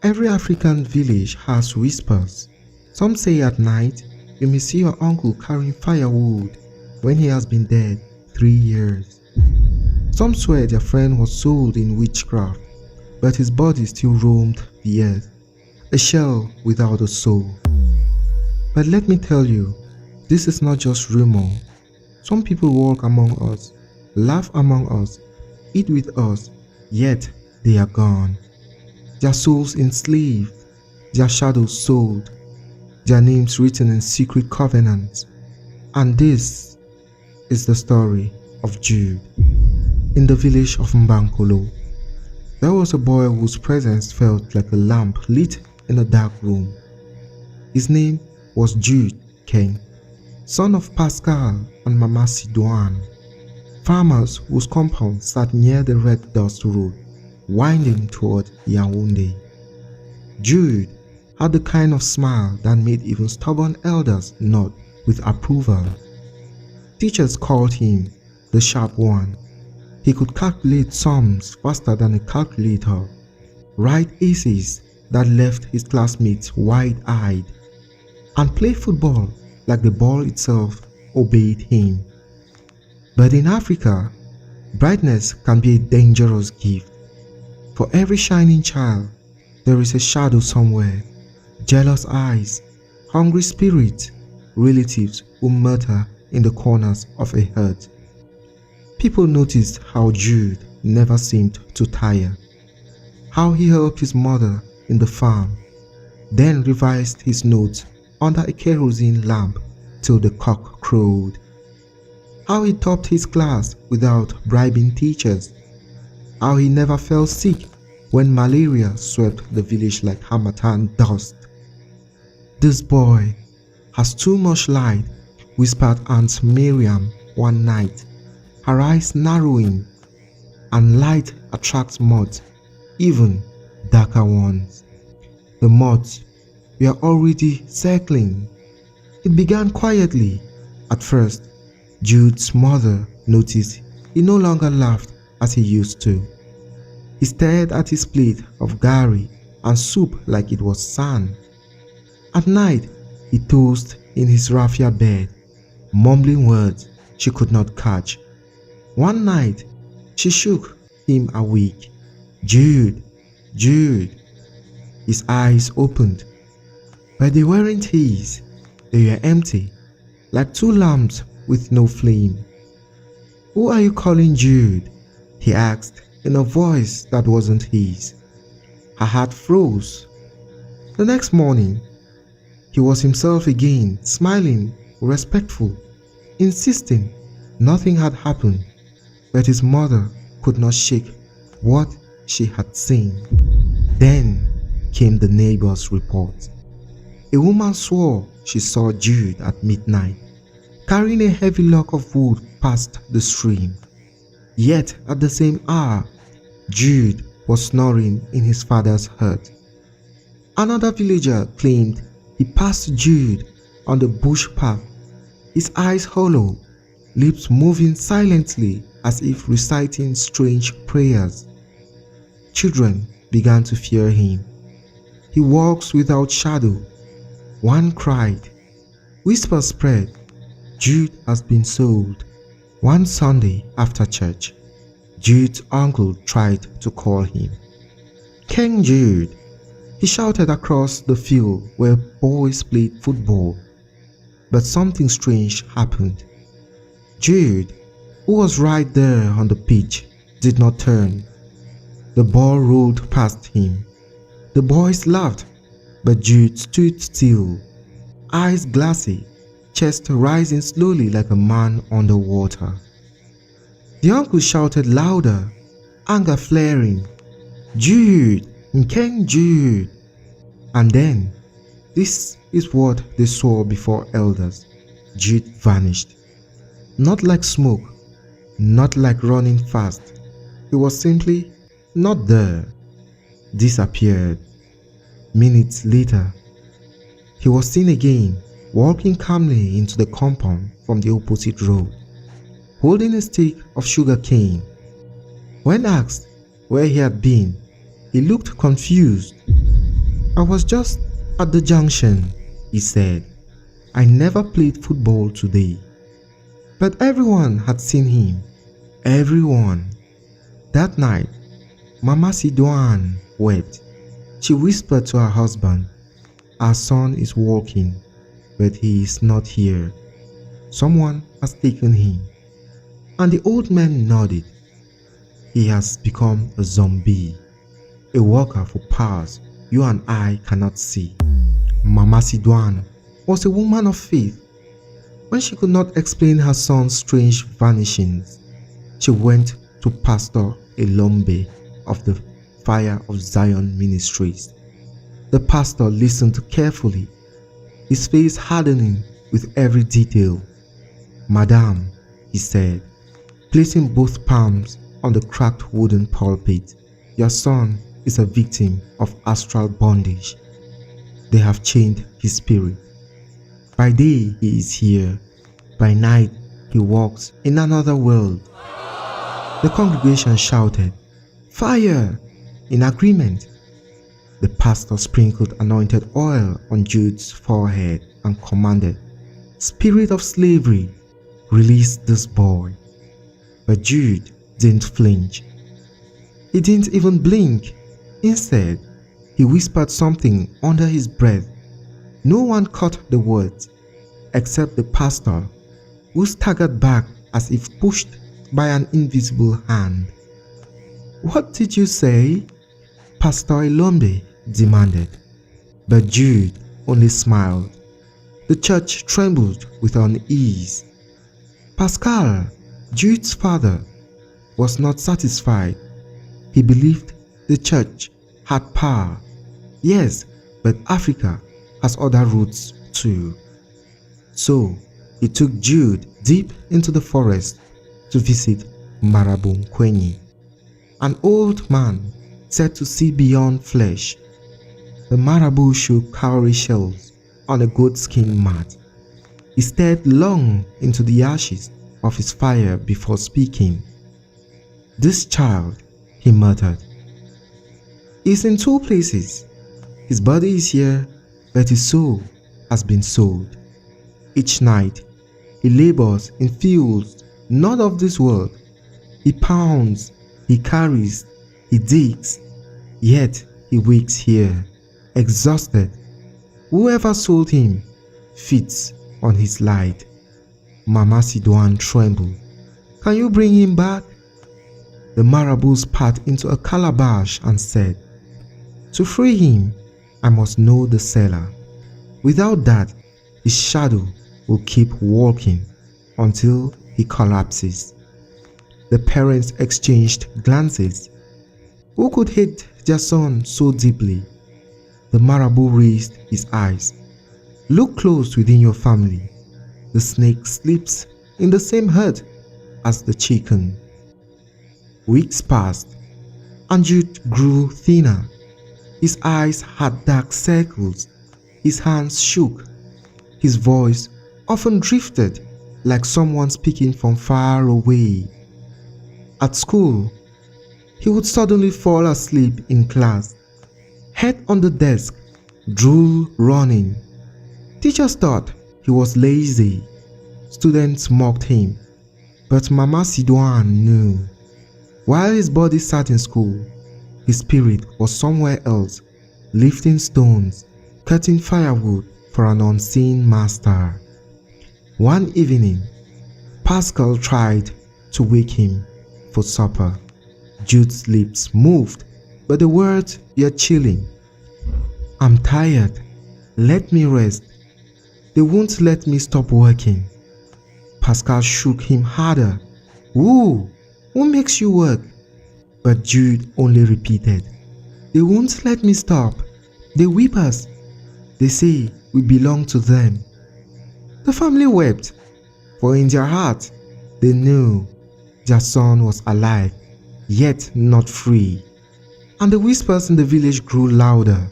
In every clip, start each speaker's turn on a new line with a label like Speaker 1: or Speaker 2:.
Speaker 1: Every African village has whispers. Some say at night you may see your uncle carrying firewood when he has been dead 3 years. Some swear their friend was sold in witchcraft, but his body still roamed the earth, a shell without a soul. But let me tell you, this is not just rumor. Some people walk among us, laugh among us, eat with us, yet they are gone. Their souls enslaved, their shadows sold, their names written in secret covenants. And this is the story of Jude. In the village of Mbankolo, there was a boy whose presence felt like a lamp lit in a dark room. His name was Jude King, son of Pascal and Mama Sidouane, farmers whose compound sat near the Red Dust Road, winding toward Yaoundé. Jude had the kind of smile that made even stubborn elders nod with approval. Teachers called him the sharp one. He could calculate sums faster than a calculator, write essays that left his classmates wide-eyed, and play football like the ball itself obeyed him. But in Africa, brightness can be a dangerous gift. For every shining child, there is a shadow somewhere, jealous eyes, hungry spirits, relatives who mutter in the corners of a hut. People noticed how Jude never seemed to tire, how he helped his mother in the farm, then revised his notes under a kerosene lamp till the cock crowed, how he topped his class without bribing teachers, how he never fell sick when malaria swept the village like harmattan dust. "This boy has too much light," whispered Aunt Miriam one night, her eyes narrowing. "And light attracts moths, even darker ones." The moths were already circling. It began quietly. At first, Jude's mother noticed he no longer laughed as he used to. He stared at his plate of gari and soup like it was sand. At night, he tossed in his raffia bed, mumbling words she could not catch. One night, she shook him awake. "Jude, Jude." His eyes opened, but they weren't his. They were empty, like two lamps with no flame. "Who are you calling Jude?" he asked in a voice that wasn't his. Her heart froze. The next morning, he was himself again, smiling, respectful, insisting nothing had happened, but his mother could not shake what she had seen. Then came the neighbor's report. A woman swore she saw Jude at midnight, carrying a heavy log of wood past the stream. Yet at the same hour, Jude was snoring in his father's hut. Another villager claimed he passed Jude on the bush path, his eyes hollow, lips moving silently as if reciting strange prayers. Children began to fear him. "He walks without shadow," one cried. Whispers spread. Jude has been sold. One Sunday after church, Jude's uncle tried to call him. "King Jude," he shouted across the field where boys played football. But something strange happened. Jude, who was right there on the pitch, did not turn. The ball rolled past him. The boys laughed, but Jude stood still, eyes glassy, chest rising slowly like a man underwater. The uncle shouted louder, anger flaring, "Jude, King Jude!" And then, this is what they saw before elders. Jude vanished. Not like smoke, not like running fast. He was simply not there. Disappeared. Minutes later, he was seen again, walking calmly into the compound from the opposite road, holding a stick of sugar cane. When asked where he had been, he looked confused. I was just at the junction, he said. I never played football today. But everyone had seen him. Everyone. That night, Mama Sidwan wept. She whispered to her husband, "Our son is walking, but he is not here. Someone has taken him." And the old man nodded. He has become a zombie, a worker for powers you and I cannot see. Mama Sidwan was a woman of faith. When she could not explain her son's strange vanishings, she went to Pastor Elombe of the Fire of Zion Ministries. The pastor listened carefully, his face hardening with every detail. "Madam," he said, placing both palms on the cracked wooden pulpit, "your son is a victim of astral bondage. They have chained his spirit. By day he is here, by night he walks in another world." The congregation shouted, "Fire!" in agreement. The pastor sprinkled anointed oil on Jude's forehead and commanded, "Spirit of slavery, release this boy." But Jude didn't flinch. He didn't even blink. Instead, he whispered something under his breath. No one caught the words except the pastor, who staggered back as if pushed by an invisible hand. "What did you say?" Pastor Elombe demanded. But Jude only smiled. The church trembled with unease. Pascal, Jude's father, was not satisfied. He believed the church had power. Yes, but Africa has other roots too. So he took Jude deep into the forest to visit Marabounkwenyi, an old man said to see beyond flesh. The Marabout shook cowrie shells on a goatskin mat. He stared long into the ashes of his fire before speaking. "This child," he muttered, "is in two places. His body is here, but his soul has been sold. Each night, he labors in fields not of this world. He pounds, he carries, he digs, yet he wakes here, exhausted. Whoever sold him feeds on his light." Mama Sidwan trembled. "Can you bring him back?" The Marabout spat into a calabash and said, "To free him, I must know the seller. Without that, his shadow will keep walking until he collapses." The parents exchanged glances. Who could hate their son so deeply? The Marabout raised his eyes. "Look close within your family. The snake sleeps in the same hut as the chicken." Weeks passed, and Jude grew thinner. His eyes had dark circles. His hands shook. His voice often drifted like someone speaking from far away. At school, he would suddenly fall asleep in class, head on the desk, drool running. Teachers thought he was lazy. Students mocked him. But Mama Sidwan knew. While his body sat in school, his spirit was somewhere else, lifting stones, cutting firewood for an unseen master. One evening, Pascal tried to wake him for supper. Jude's lips moved, but the words were chilling. "I'm tired. Let me rest. They won't let me stop working." Pascal shook him harder. Who makes you work?" But Jude only repeated, "They won't let me stop. They whip us. They say we belong to them." The family wept, for in their heart they knew their son was alive, yet not free. And the whispers in the village grew louder.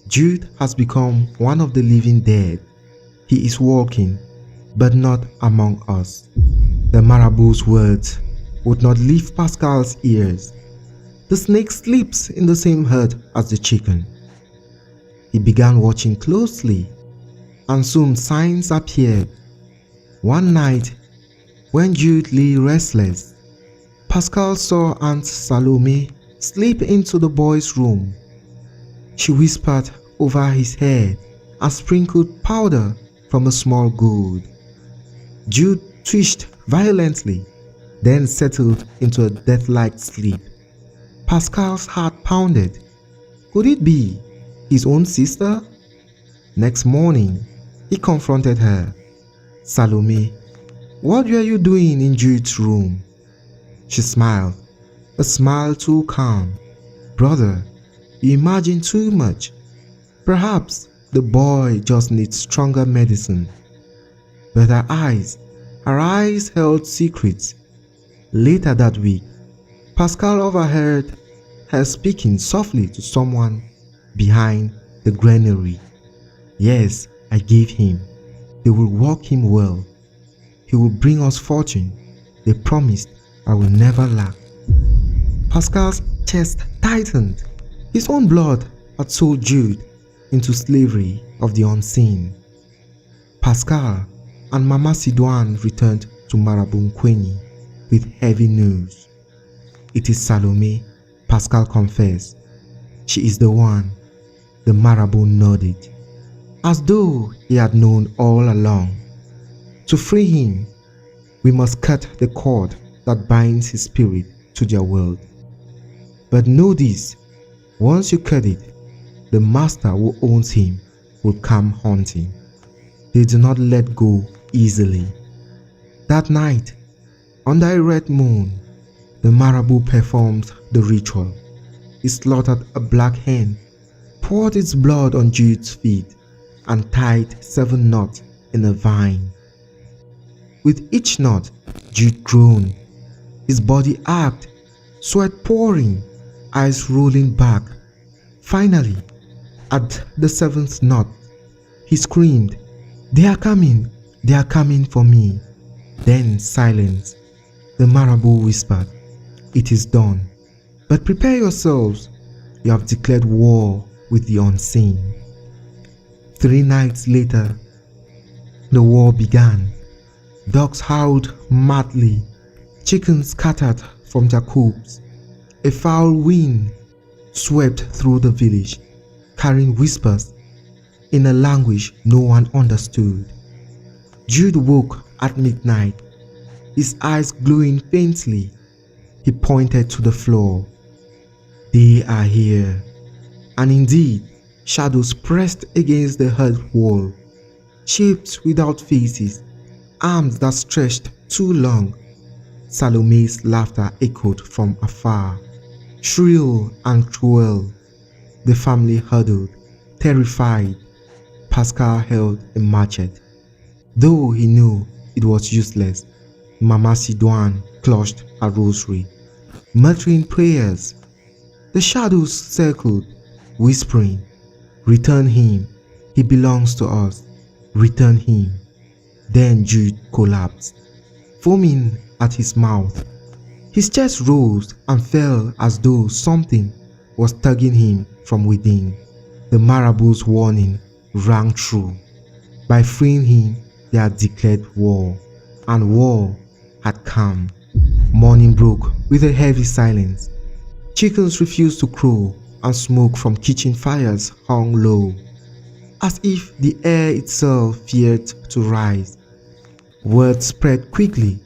Speaker 1: Jude has become one of the living dead. He is walking, but not among us. The Marabout's words would not leave Pascal's ears. The snake sleeps in the same hut as the chicken. He began watching closely, and soon signs appeared. One night, when Jude lay restless, Pascal saw Aunt Salome slip into the boy's room. She whispered over his head and sprinkled powder from a small gourd. Jude twitched violently, then settled into a death-like sleep. Pascal's heart pounded. Could it be his own sister? Next morning, he confronted her. Salome, what were you doing in Jude's room? She smiled, a smile too calm. Brother, you imagine too much. Perhaps the boy just needs stronger medicine. But her eyes held secrets. Later that week, Pascal overheard her speaking softly to someone behind the granary. Yes, I gave him. They will work him well. He will bring us fortune. They promised I will never lack. Pascal's chest tightened. His own blood had sold Jude into slavery of the unseen. Pascal and Mama Sidoine returned to Marabounkweni with heavy news. It is Salome, Pascal confessed. She is the one. The Marabout nodded, as though he had known all along. To free him, we must cut the cord that binds his spirit to their world. But know this, once you cut it, the master who owns him will come hunting. They do not let go easily. That night, under a red moon, the Marabout performed the ritual. He slaughtered a black hen, poured its blood on Jude's feet, and tied 7 knots in a vine. With each knot, Jude groaned. His body ached, sweat pouring, eyes rolling back. Finally, at the 7th knot, he screamed, they are coming for me." Then silence. The Marabout whispered, "It is done. But prepare yourselves. You have declared war with the unseen." 3 nights later, the war began. Dogs howled madly. Chickens scattered from their coops. A foul wind swept through the village, carrying whispers in a language no one understood. Jude woke at midnight, his eyes glowing faintly. He pointed to the floor. "They are here." And indeed, shadows pressed against the hut wall, shapes without faces, arms that stretched too long. Salome's laughter echoed from afar, shrill and cruel. The family huddled, terrified. Pascal held a machete. Though he knew it was useless, Mama Sidoine clutched her rosary, muttering prayers. The shadows circled, whispering, "Return him, he belongs to us, return him." Then Jude collapsed, foaming at his mouth. His chest rose and fell as though something was tugging him from within. The Marabout's warning rang true. By freeing him, they had declared war, and war had come. Morning broke with a heavy silence. Chickens refused to crow, and smoke from kitchen fires hung low, as if the air itself feared to rise. Word spread quickly.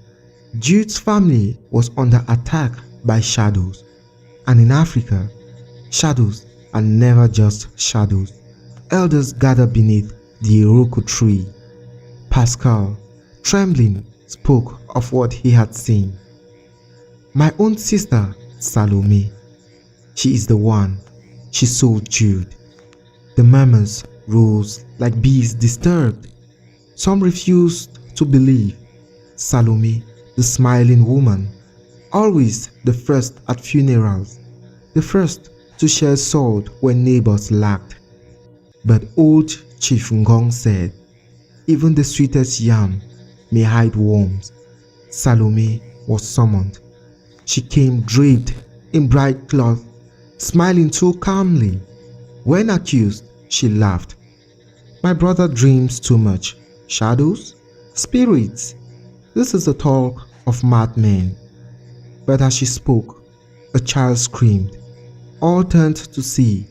Speaker 1: Jude's family was under attack by shadows, and in Africa, shadows are never just shadows. Elders gathered beneath the Iroko tree. Pascal, trembling, spoke of what he had seen. "My own sister, Salome. She is the one. She sold Jude." The murmurs rose like bees disturbed. Some refused to believe. Salome, the smiling woman, always the first at funerals, the first to share salt when neighbors lacked. But old Chief Ngong said, "Even the sweetest yam may hide worms." Salome was summoned. She came draped in bright cloth, smiling too calmly. When accused, She laughed. My brother dreams too much. Shadows? Spirits? This is the talk of madmen. But as she spoke, a child screamed. All turned to see.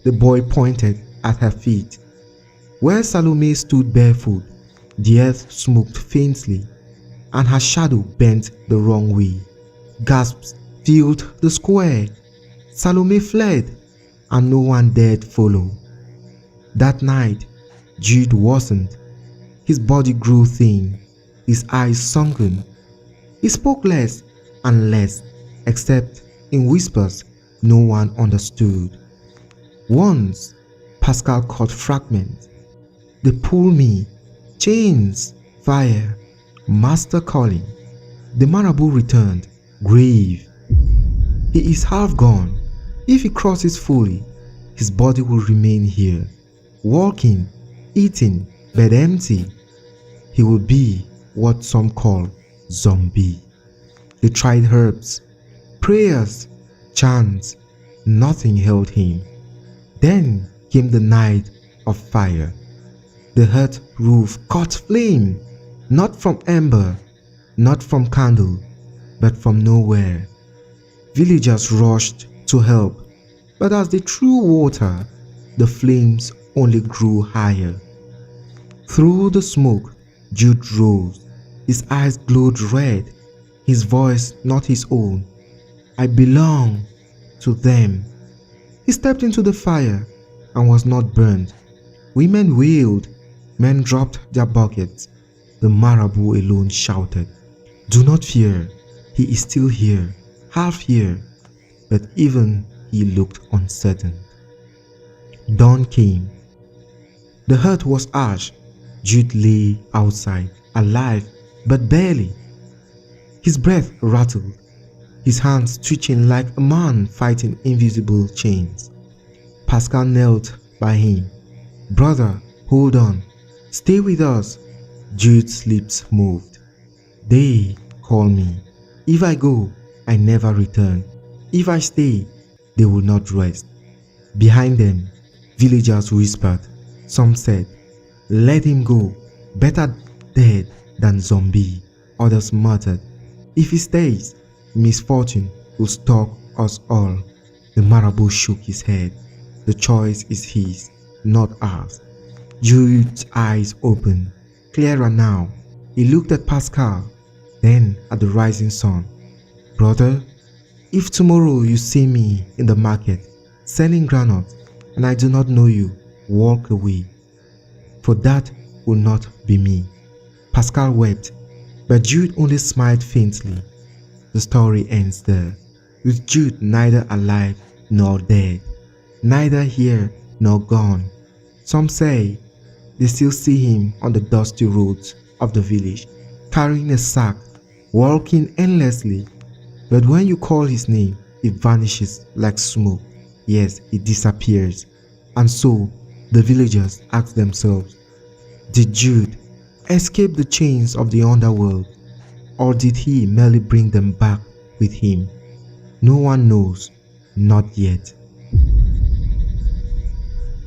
Speaker 1: The boy pointed at her feet. Where Salome stood barefoot, the earth smoked faintly, and her shadow bent the wrong way. Gasps filled the square. Salome fled, and no one dared follow. That night, Jude worsened. His body grew thin, his eyes sunken. He spoke less and less, except in whispers no one understood. Once, Pascal caught fragments. They pull me, chains, fire, master calling. The Marabout returned, grave. He is half gone. If he crosses fully, his body will remain here, walking, eating, but empty. He will be what some call zombie. They tried herbs, prayers, chants. Nothing held him. Then came the night of fire. The hut roof caught flame, not from ember, not from candle, but from nowhere. Villagers rushed to help, but as they threw water, the flames only grew higher. Through the smoke, Jude rose. His eyes glowed red, his voice not his own. I belong to them. He stepped into the fire and was not burned. Women wailed, men dropped their buckets. The Marabout alone shouted, Do not fear, he is still here, half here. But even he looked uncertain. Dawn came. The hut was ash. Jude lay outside, alive, but barely. His breath rattled, his hands twitching like a man fighting invisible chains. Pascal knelt by him. Brother, hold on. Stay with us. Jude's lips moved. They call me. If I go, I never return. If I stay, they will not rest. Behind them, villagers whispered. Some said, Let him go. Better dead than zombie. Others muttered, If he stays, misfortune will stalk us all. The Marabout shook his head. The choice is his, not ours. Jude's eyes opened, clearer now. He looked at Pascal, then at the rising sun. Brother, if tomorrow you see me in the market selling groundnuts and I do not know you, walk away. For that will not be me. Pascal wept, but Jude only smiled faintly. The story ends there, with Jude neither alive nor dead, neither here nor gone. Some say they still see him on the dusty roads of the village, carrying a sack, walking endlessly. But when you call his name, it vanishes like smoke. Yes, it disappears. And so the villagers ask themselves, did Jude escape the chains of the underworld, or did he merely bring them back with him? No one knows, not yet.